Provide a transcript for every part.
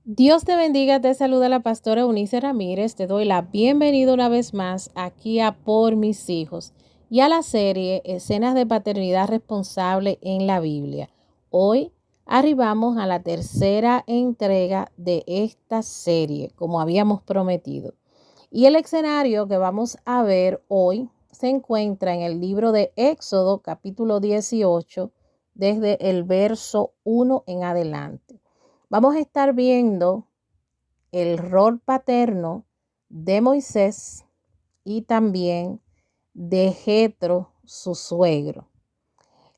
Dios te bendiga, te saluda la pastora Eunice Ramírez, te doy la bienvenida una vez más aquí a Por mis hijos y a la serie Escenas de Paternidad Responsable en la Biblia. Hoy arribamos a la tercera entrega de esta serie, como habíamos prometido. Y el escenario que vamos a ver hoy se encuentra en el libro de Éxodo, capítulo 18, desde el verso 1 en adelante. Vamos a estar viendo el rol paterno de Moisés y también de Jetro, su suegro.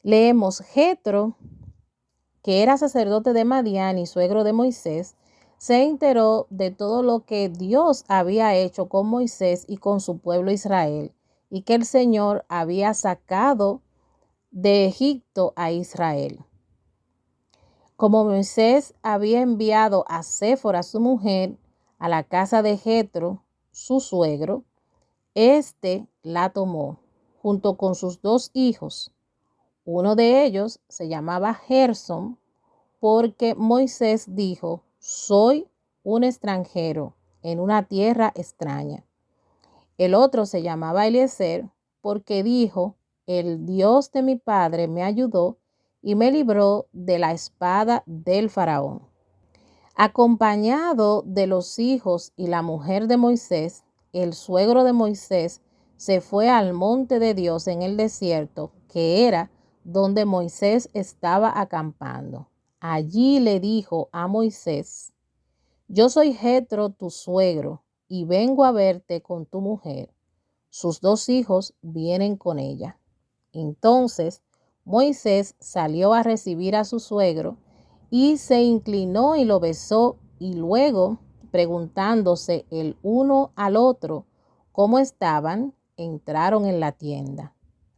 Leemos: Jetro, que era sacerdote de Madián y suegro de Moisés, se enteró de todo lo que Dios había hecho con Moisés y con su pueblo Israel, y que el Señor había sacado de Egipto a Israel. Como Moisés había enviado a Séfora, su mujer, a la casa de Jetro, su suegro, éste la tomó junto con sus dos hijos. Uno de ellos se llamaba Gerson, porque Moisés dijo: soy un extranjero en una tierra extraña. El otro se llamaba Eliezer, porque dijo: el Dios de mi padre me ayudó y me libró de la espada del faraón. Acompañado de los hijos y la mujer de Moisés, el suegro de Moisés se fue al monte de Dios en el desierto, que era donde Moisés estaba acampando. Allí le dijo a Moisés: yo soy Jetro, tu suegro, y vengo a verte con tu mujer. Sus dos hijos vienen con ella. Entonces Moisés salió a recibir a su suegro y se inclinó y lo besó, y luego, preguntándose el uno al otro cómo estaban, entraron en la tienda.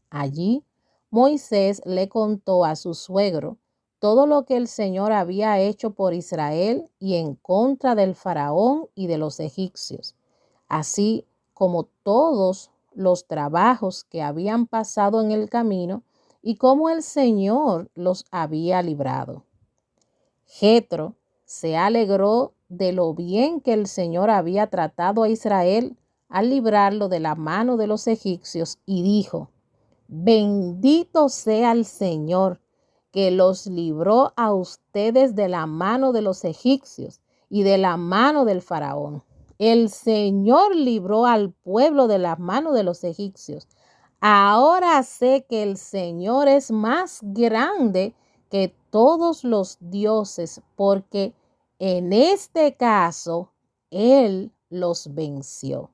Allí Moisés le contó a su suegro todo lo que el Señor había hecho por Israel y en contra del faraón y de los egipcios, así como todos los trabajos que habían pasado en el camino y cómo el Señor los había librado. Jetro se alegró de lo bien que el Señor había tratado a Israel al librarlo de la mano de los egipcios y dijo: bendito sea el Señor, que los libró a ustedes de la mano de los egipcios y de la mano del faraón. El Señor libró al pueblo de la mano de los egipcios. Ahora sé que el Señor es más grande que todos los dioses, porque en este caso Él los venció.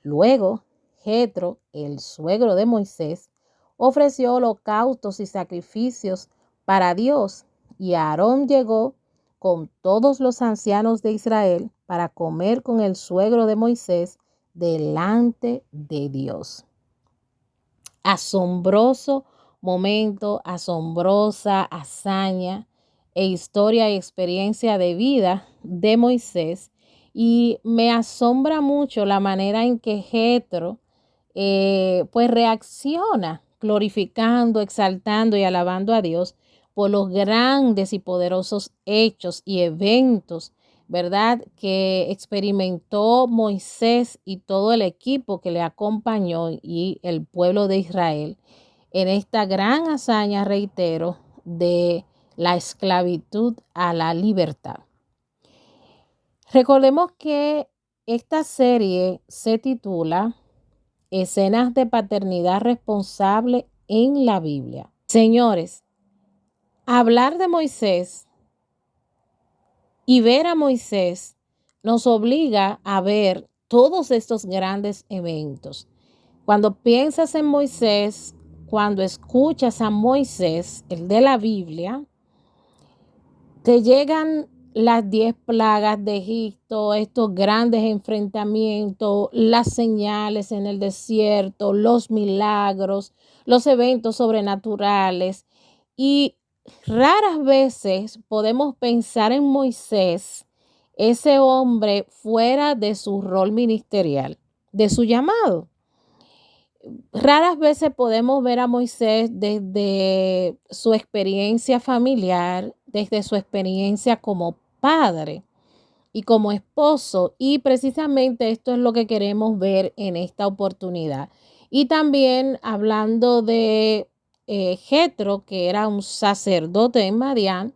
Luego, Jetro, el suegro de Moisés, ofreció holocaustos y sacrificios para Dios, y Aarón llegó con todos los ancianos de Israel para comer con el suegro de Moisés delante de Dios. Asombroso momento, asombrosa hazaña e historia y experiencia de vida de Moisés. Y me asombra mucho la manera en que Jetro pues reacciona, glorificando, exaltando y alabando a Dios por los grandes y poderosos hechos y eventos, ¿verdad?, que experimentó Moisés y todo el equipo que le acompañó y el pueblo de Israel en esta gran hazaña, reitero, de la esclavitud a la libertad. Recordemos que esta serie se titula Escenas de Paternidad Responsable en la Biblia. Señores, hablar de Moisés y ver a Moisés nos obliga a ver todos estos grandes eventos. Cuando piensas en Moisés, cuando escuchas a Moisés, el de la Biblia, te llegan las 10 plagas de Egipto, estos grandes enfrentamientos, las señales en el desierto, los milagros, los eventos sobrenaturales. Y raras veces podemos pensar en Moisés, ese hombre fuera de su rol ministerial, de su llamado. Raras veces podemos ver a Moisés desde su experiencia familiar, desde su experiencia como padre y como esposo. Y precisamente esto es lo que queremos ver en esta oportunidad. Y también hablando de Jetro, que era un sacerdote en Madián,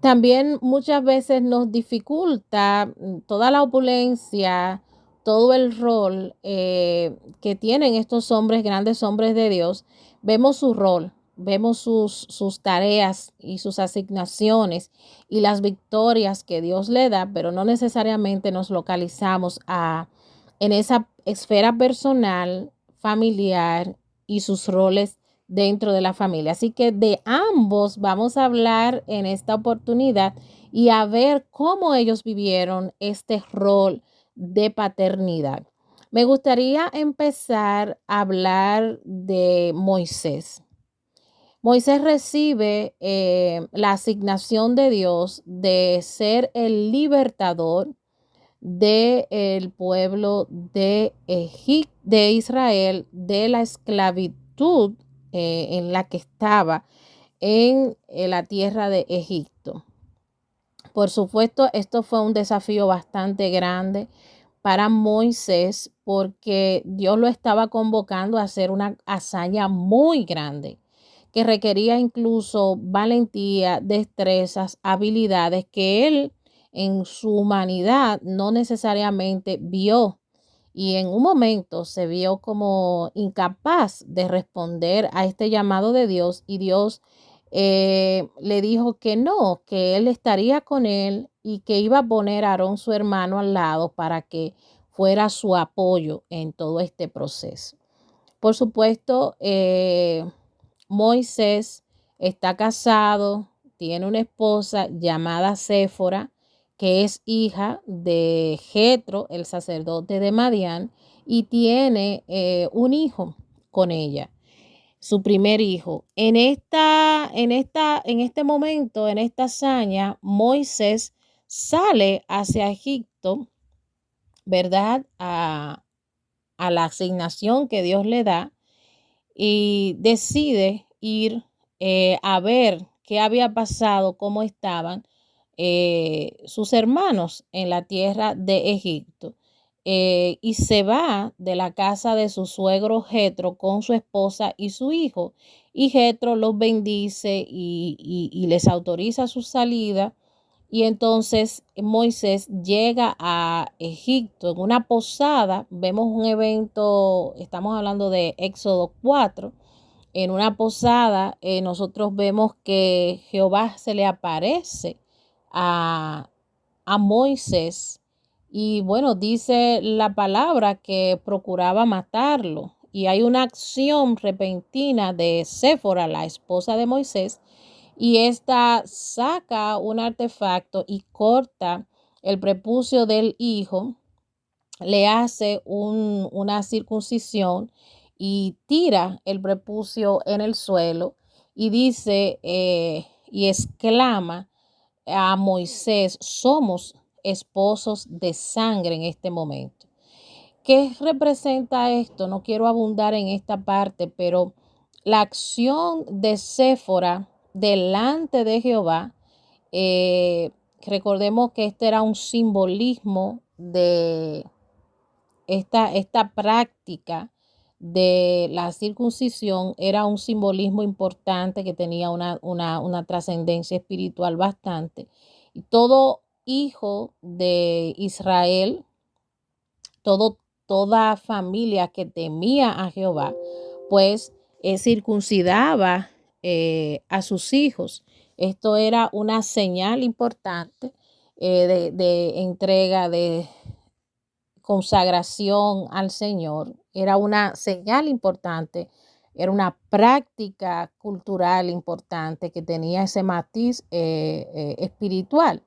también muchas veces nos dificulta toda la opulencia, todo el rol que tienen estos hombres, grandes hombres de Dios. Vemos su rol, vemos sus tareas y sus asignaciones y las victorias que Dios le da, pero no necesariamente nos localizamos en esa esfera personal, familiar y sus roles dentro de la familia. Así que de ambos vamos a hablar en esta oportunidad y a ver cómo ellos vivieron este rol de paternidad. Me gustaría empezar a hablar de Moisés. Moisés recibe la asignación de Dios de ser el libertador del pueblo de Israel de la esclavitud en la que estaba en la tierra de Egipto. Por supuesto, esto fue un desafío bastante grande para Moisés porque Dios lo estaba convocando a hacer una hazaña muy grande que requería incluso valentía, destrezas, habilidades que él en su humanidad no necesariamente vio y en un momento se vio como incapaz de responder a este llamado de Dios y Dios le dijo que no, que él estaría con él y que iba a poner a Aarón su hermano al lado para que fuera su apoyo en todo este proceso. Por supuesto, Moisés está casado, tiene una esposa llamada Séfora, que es hija de Jetro, el sacerdote de Madián, y tiene un hijo con ella, su primer hijo. En este momento, en esta hazaña, Moisés sale hacia Egipto, ¿verdad? A la asignación que Dios le da y decide ir a ver qué había pasado, cómo estaban sus hermanos en la tierra de Egipto. Y se va de la casa de su suegro Jetro con su esposa y su hijo. Y Jetro los bendice y les autoriza su salida. Y entonces Moisés llega a Egipto en una posada. Vemos un evento, estamos hablando de Éxodo 4. En una posada nosotros vemos que Jehová se le aparece a, a Moisés y bueno, dice la palabra que procuraba matarlo. Y hay una acción repentina de Séfora, la esposa de Moisés, y esta saca un artefacto y corta el prepucio del hijo, le hace una circuncisión y tira el prepucio en el suelo y dice y exclama a Moisés: somos esposos de sangre en este momento. ¿Qué representa esto? No quiero abundar en esta parte, pero la acción de Séfora delante de Jehová, recordemos que este era un simbolismo de esta práctica de la circuncisión, era un simbolismo importante que tenía una trascendencia espiritual bastante. Y todo hijo de Israel, toda familia que temía a Jehová, pues circuncidaba a sus hijos. Esto era una señal importante de entrega, de consagración al Señor. Era una señal importante, era una práctica cultural importante que tenía ese matiz espiritual.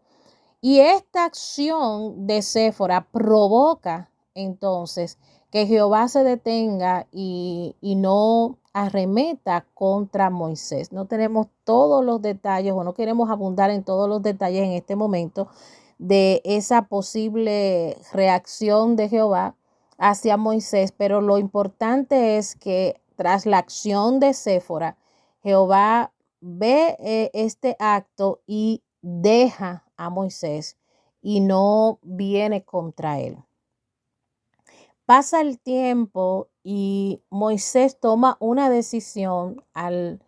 Y esta acción de Séfora provoca entonces que Jehová se detenga y no arremeta contra Moisés. No tenemos todos los detalles o no queremos abundar en todos los detalles en este momento de esa posible reacción de Jehová hacia Moisés, pero lo importante es que tras la acción de Séfora, Jehová ve este acto y deja a Moisés y no viene contra él. Pasa el tiempo y Moisés toma una decisión al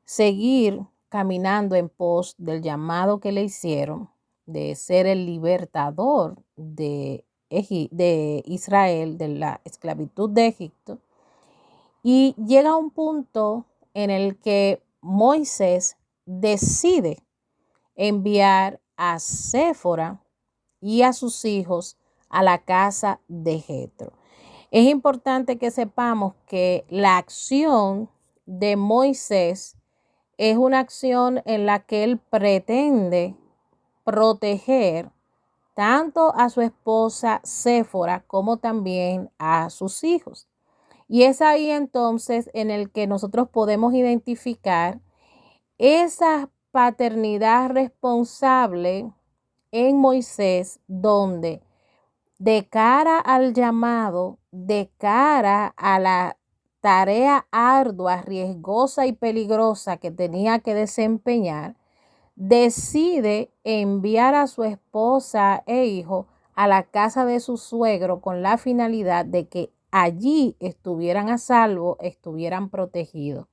seguir caminando en pos del llamado que le hicieron de ser el libertador de Israel, de la esclavitud de Egipto. Y llega un punto en el que Moisés decide enviar a Séfora y a sus hijos a la casa de Jetro. Es importante que sepamos que la acción de Moisés es una acción en la que él pretende proteger tanto a su esposa Séfora como también a sus hijos. Y es ahí entonces en el que nosotros podemos identificar esa paternidad responsable en Moisés, donde de cara al llamado, de cara a la tarea ardua, riesgosa y peligrosa que tenía que desempeñar, decide enviar a su esposa e hijo a la casa de su suegro con la finalidad de que allí estuvieran a salvo, estuvieran protegidos.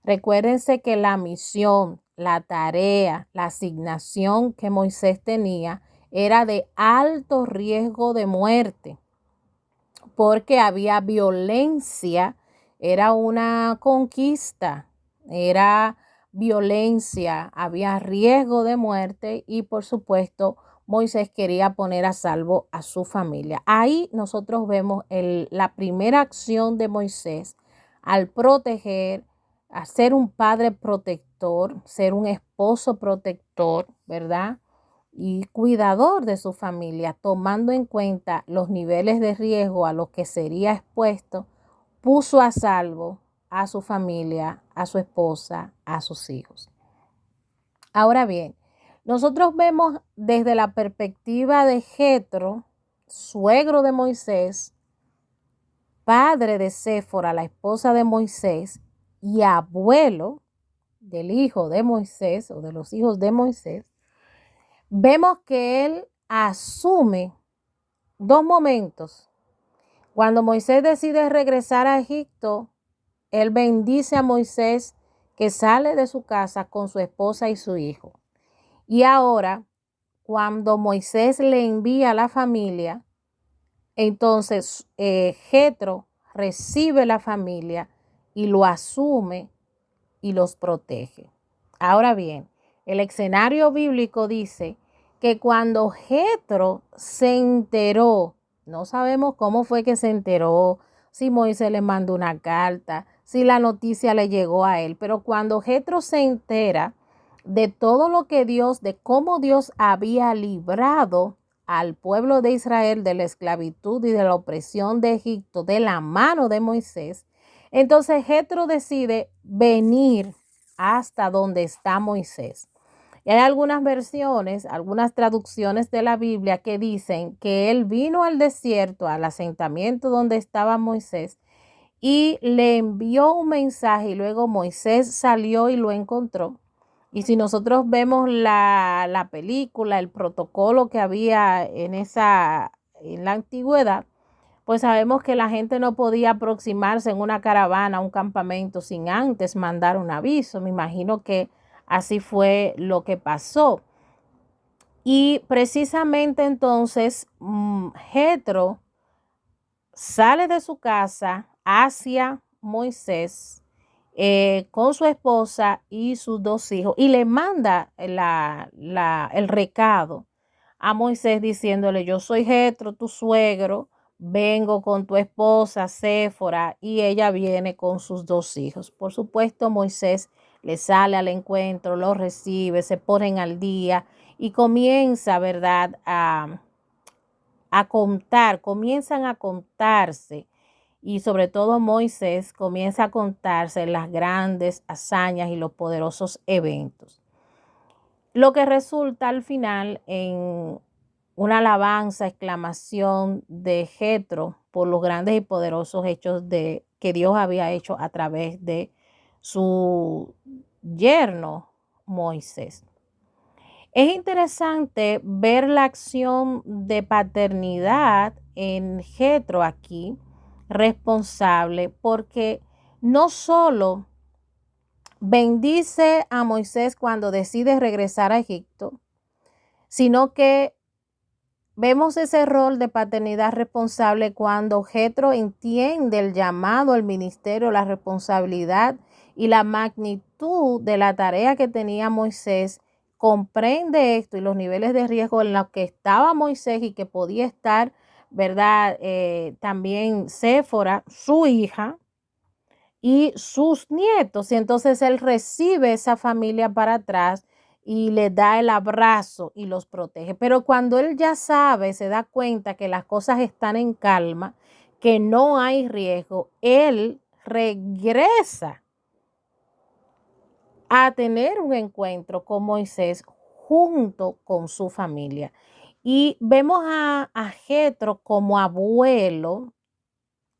Recuérdense que la misión, la tarea, la asignación que Moisés tenía era de alto riesgo de muerte, porque había violencia, era una conquista, era violencia, había riesgo de muerte y por supuesto Moisés quería poner a salvo a su familia. Ahí nosotros vemos la primera acción de Moisés al proteger, a ser un padre protector, ser un esposo protector, ¿verdad? Y cuidador de su familia, tomando en cuenta los niveles de riesgo a los que sería expuesto, puso a salvo a su familia, a su esposa, a sus hijos. Ahora bien, nosotros vemos desde la perspectiva de Jetro, suegro de Moisés, padre de Séfora, la esposa de Moisés, y abuelo del hijo de Moisés o de los hijos de Moisés, vemos que él asume dos momentos. Cuando Moisés decide regresar a Egipto, él bendice a Moisés que sale de su casa con su esposa y su hijo. Y ahora, cuando Moisés le envía a la familia, entonces Jetro recibe la familia y lo asume y los protege. Ahora bien, el escenario bíblico dice que cuando Jetro se enteró, no sabemos cómo fue que se enteró, si Moisés le mandó una carta, si la noticia le llegó a él, pero cuando Jetro se entera de todo lo que Dios, de cómo Dios había librado al pueblo de Israel de la esclavitud y de la opresión de Egipto de la mano de Moisés, entonces Jetro decide venir hasta donde está Moisés. Y hay algunas versiones, algunas traducciones de la Biblia que dicen que él vino al desierto, al asentamiento donde estaba Moisés, y le envió un mensaje y luego Moisés salió y lo encontró. Y si nosotros vemos la película, el protocolo que había en la antigüedad, pues sabemos que la gente no podía aproximarse en una caravana a un campamento sin antes mandar un aviso. Me imagino que así fue lo que pasó. Y precisamente entonces Jetro sale de su casa hacia Moisés con su esposa y sus dos hijos y le manda el recado a Moisés diciéndole: yo soy Jetro, tu suegro, vengo con tu esposa Séfora, y ella viene con sus dos hijos. Por supuesto, Moisés le sale al encuentro, lo recibe, se ponen al día y comienza, ¿verdad?, a contar, comienzan a contarse, y sobre todo Moisés comienza a contarse las grandes hazañas y los poderosos eventos. Lo que resulta al final en una alabanza, exclamación de Jetro por los grandes y poderosos hechos que Dios había hecho a través de su yerno Moisés. Es interesante ver la acción de paternidad en Jetro aquí, responsable, porque no solo bendice a Moisés cuando decide regresar a Egipto, sino que vemos ese rol de paternidad responsable cuando Jetro entiende el llamado al ministerio, la responsabilidad y la magnitud de la tarea que tenía Moisés, comprende esto y los niveles de riesgo en los que estaba Moisés y que podía estar, ¿verdad? También Séfora, su hija, y sus nietos. Y entonces él recibe esa familia para atrás y le da el abrazo y los protege. Pero cuando él ya sabe, se da cuenta que las cosas están en calma, que no hay riesgo, él regresa a tener un encuentro con Moisés junto con su familia. Y vemos a Jetro como abuelo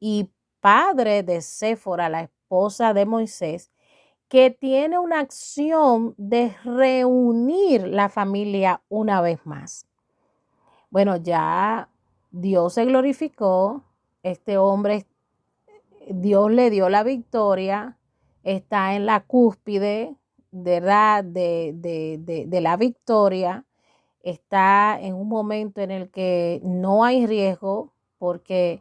y padre de Séfora, la esposa de Moisés, que tiene una acción de reunir la familia una vez más. Bueno, ya Dios se glorificó, este hombre, Dios le dio la victoria, está en la cúspide, ¿verdad? De la victoria, está en un momento en el que no hay riesgo porque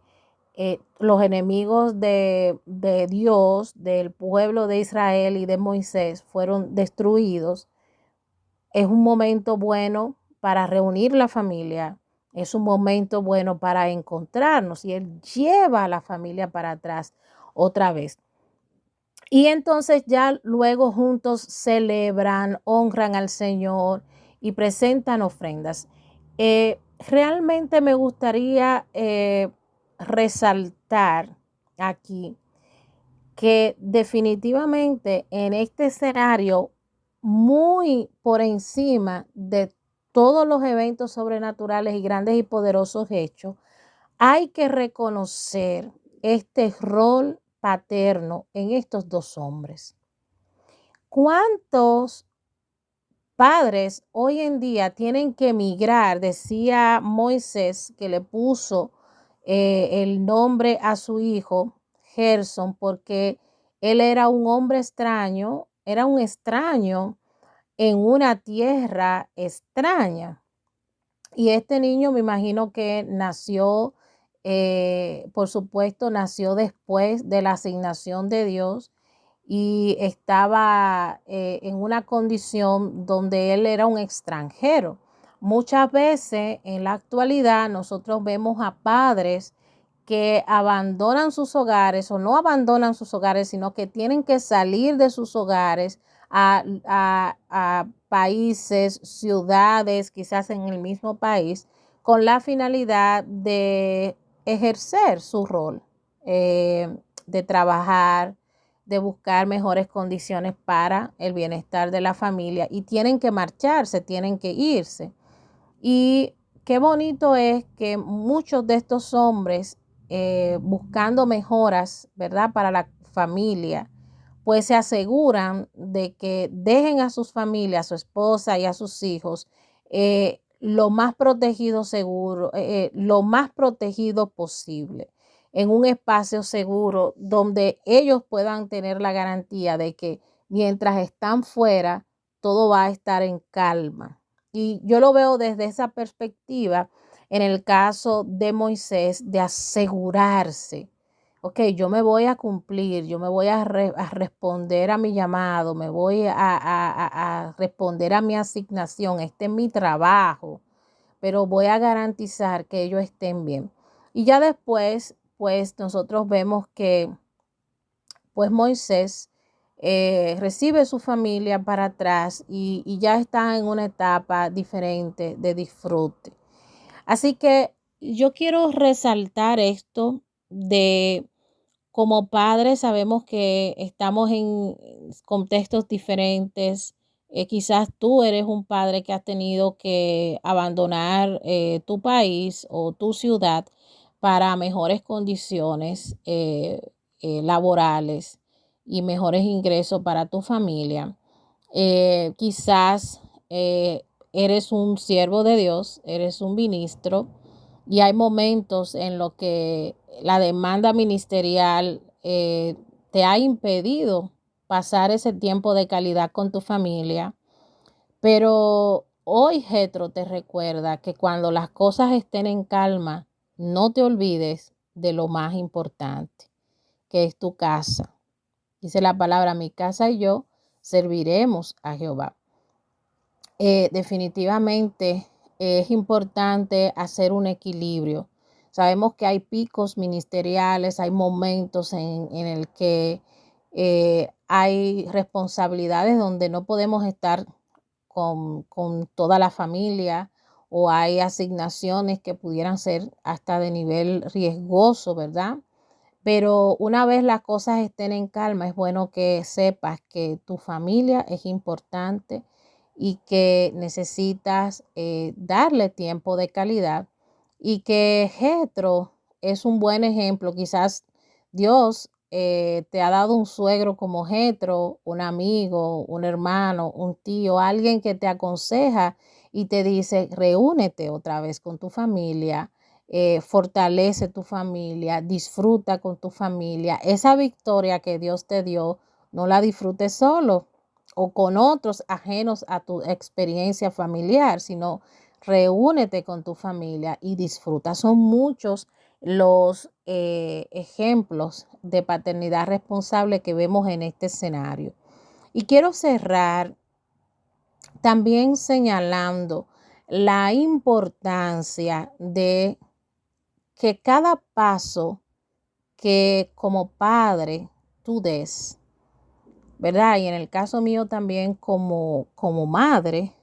los enemigos de Dios, del pueblo de Israel y de Moisés fueron destruidos. Es un momento bueno para reunir la familia, es un momento bueno para encontrarnos y él lleva a la familia para atrás otra vez. Y entonces ya luego juntos celebran, honran al Señor y presentan ofrendas. Realmente me gustaría resaltar aquí que definitivamente en este escenario, muy por encima de todos los eventos sobrenaturales y grandes y poderosos hechos, hay que reconocer este rol paterno en estos dos hombres. ¿Cuántos padres hoy en día tienen que emigrar? Decía Moisés que le puso el nombre a su hijo, Gerson, porque él era un hombre extraño, era un extraño en una tierra extraña. Y este niño me imagino que nació, por supuesto, nació después de la asignación de Dios y estaba en una condición donde él era un extranjero. Muchas veces en la actualidad nosotros vemos a padres que abandonan sus hogares o no abandonan sus hogares, sino que tienen que salir de sus hogares a países, ciudades, quizás en el mismo país, con la finalidad de ejercer su rol, de trabajar, de buscar mejores condiciones para el bienestar de la familia y tienen que marcharse, tienen que irse. Y qué bonito es que muchos de estos hombres buscando mejoras, ¿verdad? Para la familia, pues se aseguran de que dejen a sus familias, a su esposa y a sus hijos lo más protegido seguro, lo más protegido posible, en un espacio seguro donde ellos puedan tener la garantía de que mientras están fuera, todo va a estar en calma. Y yo lo veo desde esa perspectiva en el caso de Moisés, de asegurarse, ok, yo me voy a cumplir, yo me voy a responder a mi llamado, me voy a responder a mi asignación, este es mi trabajo, pero voy a garantizar que ellos estén bien. Y ya después, pues nosotros vemos que pues Moisés recibe su familia para atrás y ya está en una etapa diferente de disfrute. Así que yo quiero resaltar esto de como padres sabemos que estamos en contextos diferentes. Quizás tú eres un padre que has tenido que abandonar tu país o tu ciudad para mejores condiciones laborales y mejores ingresos para tu familia. Quizás eres un siervo de Dios, eres un ministro, y hay momentos en los que la demanda ministerial te ha impedido pasar ese tiempo de calidad con tu familia. Pero hoy Jetro te recuerda que cuando las cosas estén en calma, no te olvides de lo más importante, que es tu casa. Dice la palabra, mi casa y yo serviremos a Jehová. Definitivamente es importante hacer un equilibrio. Sabemos que hay picos ministeriales, hay momentos en el que hay responsabilidades donde no podemos estar con toda la familia, o hay asignaciones que pudieran ser hasta de nivel riesgoso, ¿verdad? Pero una vez las cosas estén en calma, es bueno que sepas que tu familia es importante y que necesitas darle tiempo de calidad, y que Jetro es un buen ejemplo. Quizás Dios te ha dado un suegro como Jetro, un amigo, un hermano, un tío, alguien que te aconseja y te dice, reúnete otra vez con tu familia, fortalece tu familia, disfruta con tu familia. Esa victoria que Dios te dio, no la disfrutes solo o con otros ajenos a tu experiencia familiar, sino reúnete con tu familia y disfruta. Son muchos los ejemplos de paternidad responsable que vemos en este escenario. Y quiero cerrar también señalando la importancia de que cada paso que como padre tú des, ¿verdad? Y en el caso mío también como madre,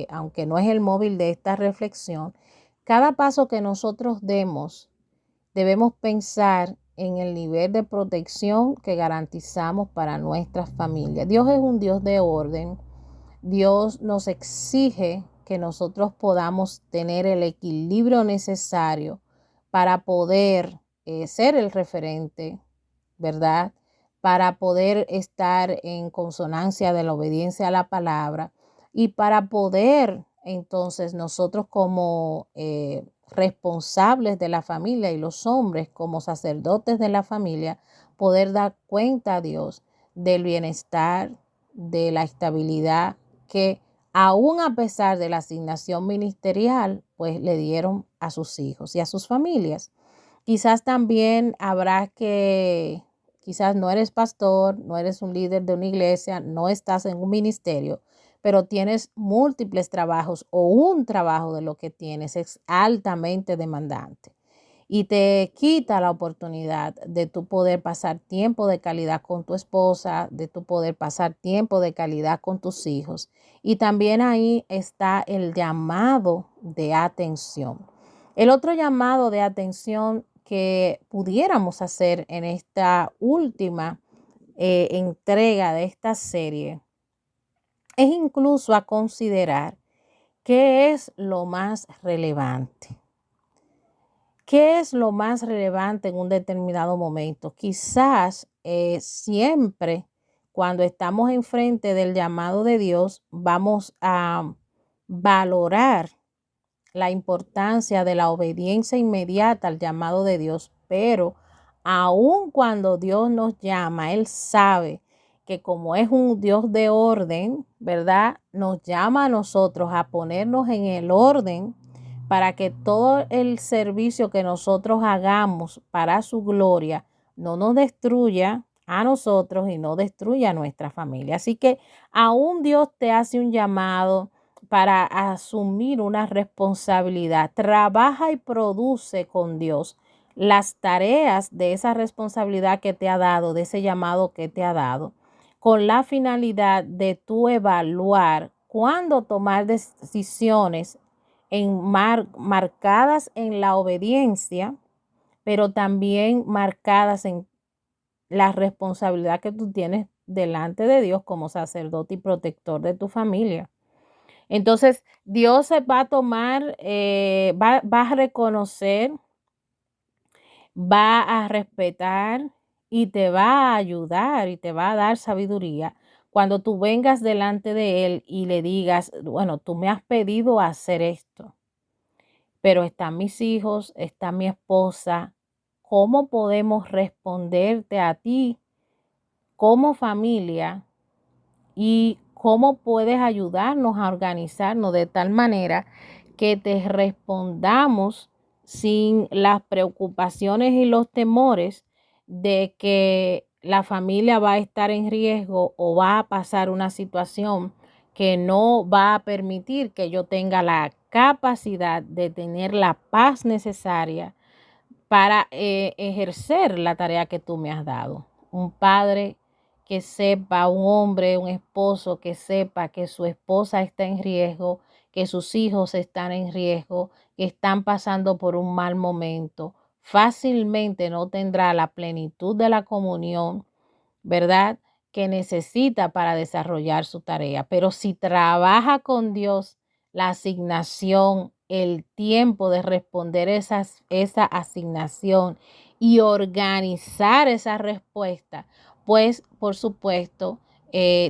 aunque no es el móvil de esta reflexión, cada paso que nosotros demos, debemos pensar en el nivel de protección que garantizamos para nuestras familias. Dios es un Dios de orden. Dios nos exige que nosotros podamos tener el equilibrio necesario para poder ser el referente, ¿verdad? Para poder estar en consonancia de la obediencia a la palabra, y para poder entonces nosotros como responsables de la familia, y los hombres como sacerdotes de la familia, poder dar cuenta a Dios del bienestar, de la estabilidad que aún a pesar de la asignación ministerial, pues le dieron a sus hijos y a sus familias. Quizás también habrá que, quizás no eres pastor, no eres un líder de una iglesia, no estás en un ministerio, pero tienes múltiples trabajos, o un trabajo de lo que tienes es altamente demandante y te quita la oportunidad de tu poder pasar tiempo de calidad con tu esposa, de tu poder pasar tiempo de calidad con tus hijos. Y también ahí está el llamado de atención. El otro llamado de atención que pudiéramos hacer en esta última entrega de esta serie es incluso a considerar qué es lo más relevante. ¿Qué es lo más relevante en un determinado momento? Quizás siempre cuando estamos enfrente del llamado de Dios vamos a valorar la importancia de la obediencia inmediata al llamado de Dios, pero aun cuando Dios nos llama, Él sabe que como es un Dios de orden, ¿verdad? Nos llama a nosotros a ponernos en el orden para que todo el servicio que nosotros hagamos para su gloria no nos destruya a nosotros y no destruya a nuestra familia. Así que aún Dios te hace un llamado para asumir una responsabilidad. Trabaja y produce con Dios las tareas de esa responsabilidad que te ha dado, de ese llamado que te ha dado, con la finalidad de tú evaluar cuándo tomar decisiones marcadas en la obediencia, pero también marcadas en la responsabilidad que tú tienes delante de Dios como sacerdote y protector de tu familia. Entonces, Dios se va a tomar, va a reconocer, va a respetar y te va a ayudar y te va a dar sabiduría Cuando tú vengas delante de él y le digas, bueno, tú me has pedido hacer esto, pero están mis hijos, está mi esposa, ¿cómo podemos responderte a ti como familia y cómo puedes ayudarnos a organizarnos de tal manera que te respondamos sin las preocupaciones y los temores de que la familia va a estar en riesgo o va a pasar una situación que no va a permitir que yo tenga la capacidad de tener la paz necesaria para ejercer la tarea que tú me has dado? Un padre que sepa, un hombre, un esposo que sepa que su esposa está en riesgo, que sus hijos están en riesgo, que están pasando por un mal momento, fácilmente no tendrá la plenitud de la comunión, ¿verdad?, que necesita para desarrollar su tarea. Pero si trabaja con Dios, la asignación, el tiempo de responder esa asignación y organizar esa respuesta, pues por supuesto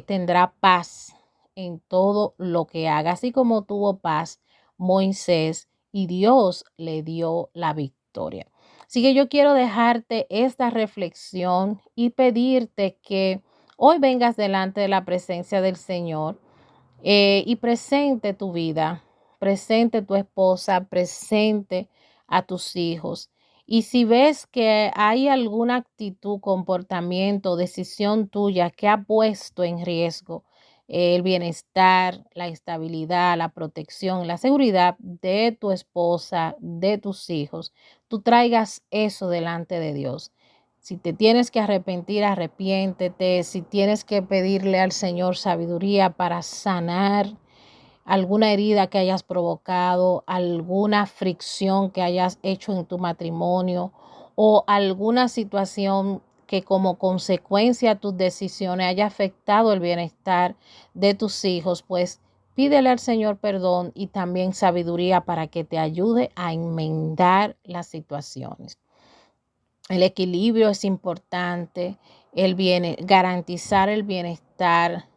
tendrá paz en todo lo que haga, así como tuvo paz Moisés y Dios le dio la victoria. Así que yo quiero dejarte esta reflexión y pedirte que hoy vengas delante de la presencia del Señor y presente tu vida, presente tu esposa, presente a tus hijos. Y si ves que hay alguna actitud, comportamiento, decisión tuya que ha puesto en riesgo el bienestar, la estabilidad, la protección, la seguridad de tu esposa, de tus hijos, tú traigas eso delante de Dios. Si te tienes que arrepentir, arrepiéntete. Si tienes que pedirle al Señor sabiduría para sanar alguna herida que hayas provocado, alguna fricción que hayas hecho en tu matrimonio o alguna situación que como consecuencia de tus decisiones haya afectado el bienestar de tus hijos, pues pídele al Señor perdón y también sabiduría para que te ayude a enmendar las situaciones. El equilibrio es importante, garantizar el bienestar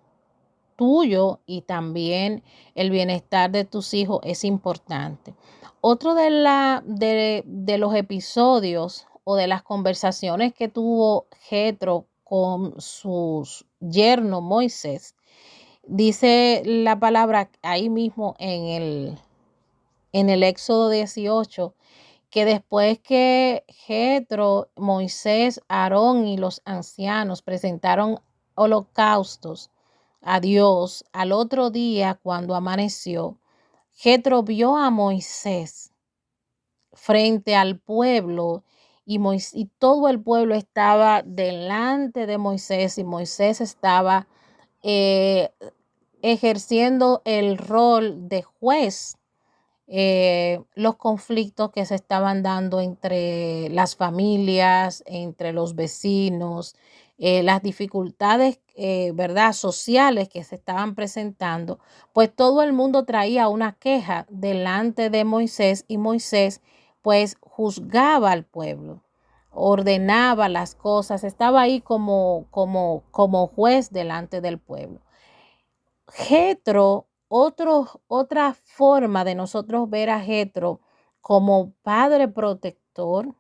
tuyo y también el bienestar de tus hijos es importante. Otro de los episodios o de las conversaciones que tuvo Jetro con su yerno Moisés, dice la palabra ahí mismo en el Éxodo 18, que después que Jetro, Moisés, Aarón y los ancianos presentaron holocaustos a Dios, al otro día cuando amaneció, Jetro vio a Moisés frente al pueblo y todo el pueblo estaba delante de Moisés y Moisés estaba eh, ejerciendo el rol de juez. Los conflictos que se estaban dando entre las familias, entre los vecinos, las dificultades, ¿verdad?, sociales que se estaban presentando, pues todo el mundo traía una queja delante de Moisés y Moisés pues juzgaba al pueblo, ordenaba las cosas, estaba ahí como juez delante del pueblo. Jetro, otra forma de nosotros ver a Jetro como padre protector,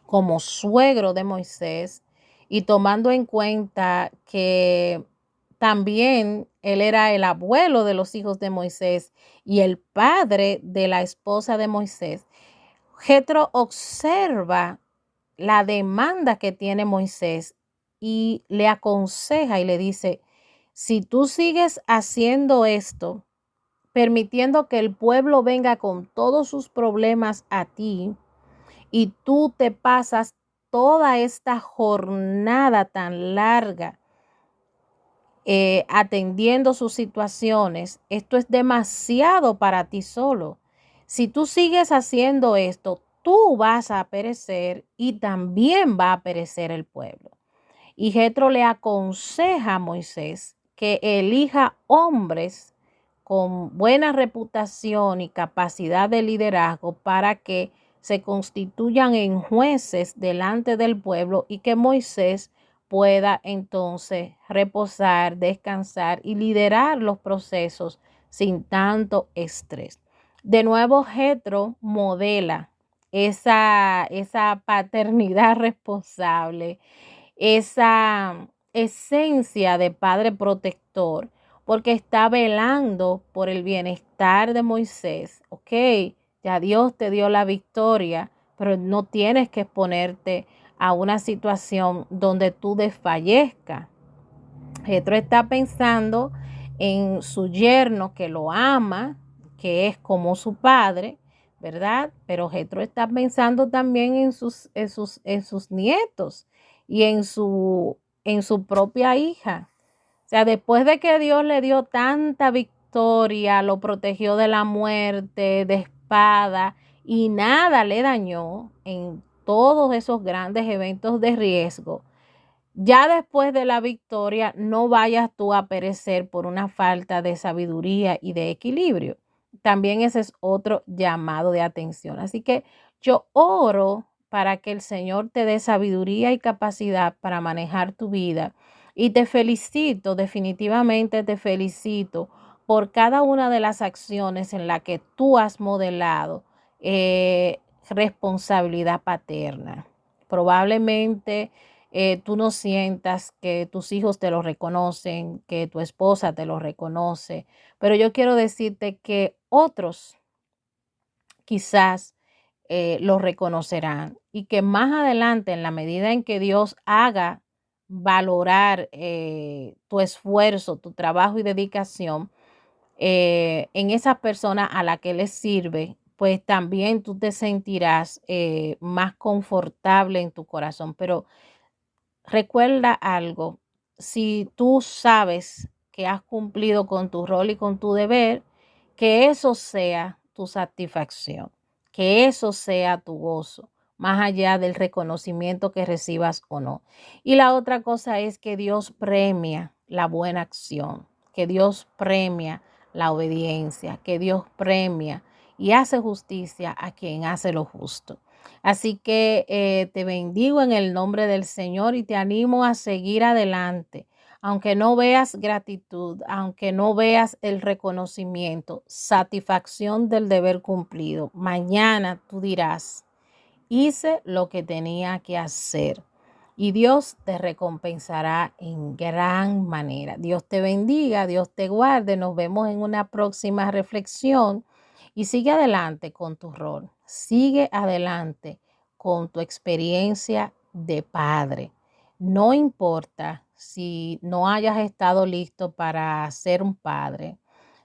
como suegro de Moisés, y tomando en cuenta que también él era el abuelo de los hijos de Moisés y el padre de la esposa de Moisés. Jetro observa la demanda que tiene Moisés y le aconseja y le dice: si tú sigues haciendo esto, permitiendo que el pueblo venga con todos sus problemas a ti y tú te pasas toda esta jornada tan larga atendiendo sus situaciones, esto es demasiado para ti solo. Si tú sigues haciendo esto, tú vas a perecer y también va a perecer el pueblo. Y Jetro le aconseja a Moisés que elija hombres con buena reputación y capacidad de liderazgo para que se constituyan en jueces delante del pueblo y que Moisés pueda entonces reposar, descansar y liderar los procesos sin tanto estrés. De nuevo, Jethro modela esa paternidad responsable, esa esencia de padre protector, porque está velando por el bienestar de Moisés. Ok, ya Dios te dio la victoria, pero no tienes que exponerte a una situación donde tú desfallezcas. Jethro está pensando en su yerno que lo ama, que es como su padre, ¿verdad? Pero Jethro está pensando también en sus nietos y en su propia hija. O sea, después de que Dios le dio tanta victoria, lo protegió de la muerte, de espada, y nada le dañó en todos esos grandes eventos de riesgo. Ya después de la victoria, no vayas tú a perecer por una falta de sabiduría y de equilibrio. También ese es otro llamado de atención. Así que yo oro para que el Señor te dé sabiduría y capacidad para manejar tu vida. Y te felicito, definitivamente te felicito por cada una de las acciones en las que tú has modelado responsabilidad paterna. Probablemente tú no sientas que tus hijos te lo reconocen, que tu esposa te lo reconoce, pero yo quiero decirte que otros quizás lo reconocerán y que más adelante, en la medida en que Dios haga valorar tu esfuerzo, tu trabajo y dedicación en esa persona a la que le sirve, pues también tú te sentirás más confortable en tu corazón. Pero recuerda algo, si tú sabes que has cumplido con tu rol y con tu deber, que eso sea tu satisfacción, que eso sea tu gozo, más allá del reconocimiento que recibas o no. Y la otra cosa es que Dios premia la buena acción, que Dios premia la obediencia, que Dios premia y hace justicia a quien hace lo justo. Así que te bendigo en el nombre del Señor y te animo a seguir adelante. Aunque no veas gratitud, aunque no veas el reconocimiento, satisfacción del deber cumplido, mañana tú dirás, hice lo que tenía que hacer. Y Dios te recompensará en gran manera. Dios te bendiga, Dios te guarde. Nos vemos en una próxima reflexión. Y sigue adelante con tu rol. Sigue adelante con tu experiencia de padre. No importa si no hayas estado listo para ser un padre,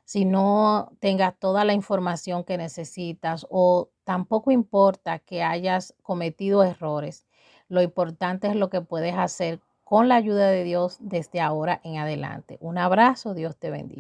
si no tengas toda la información que necesitas o tampoco importa que hayas cometido errores. Lo importante es lo que puedes hacer con la ayuda de Dios desde ahora en adelante. Un abrazo, Dios te bendiga.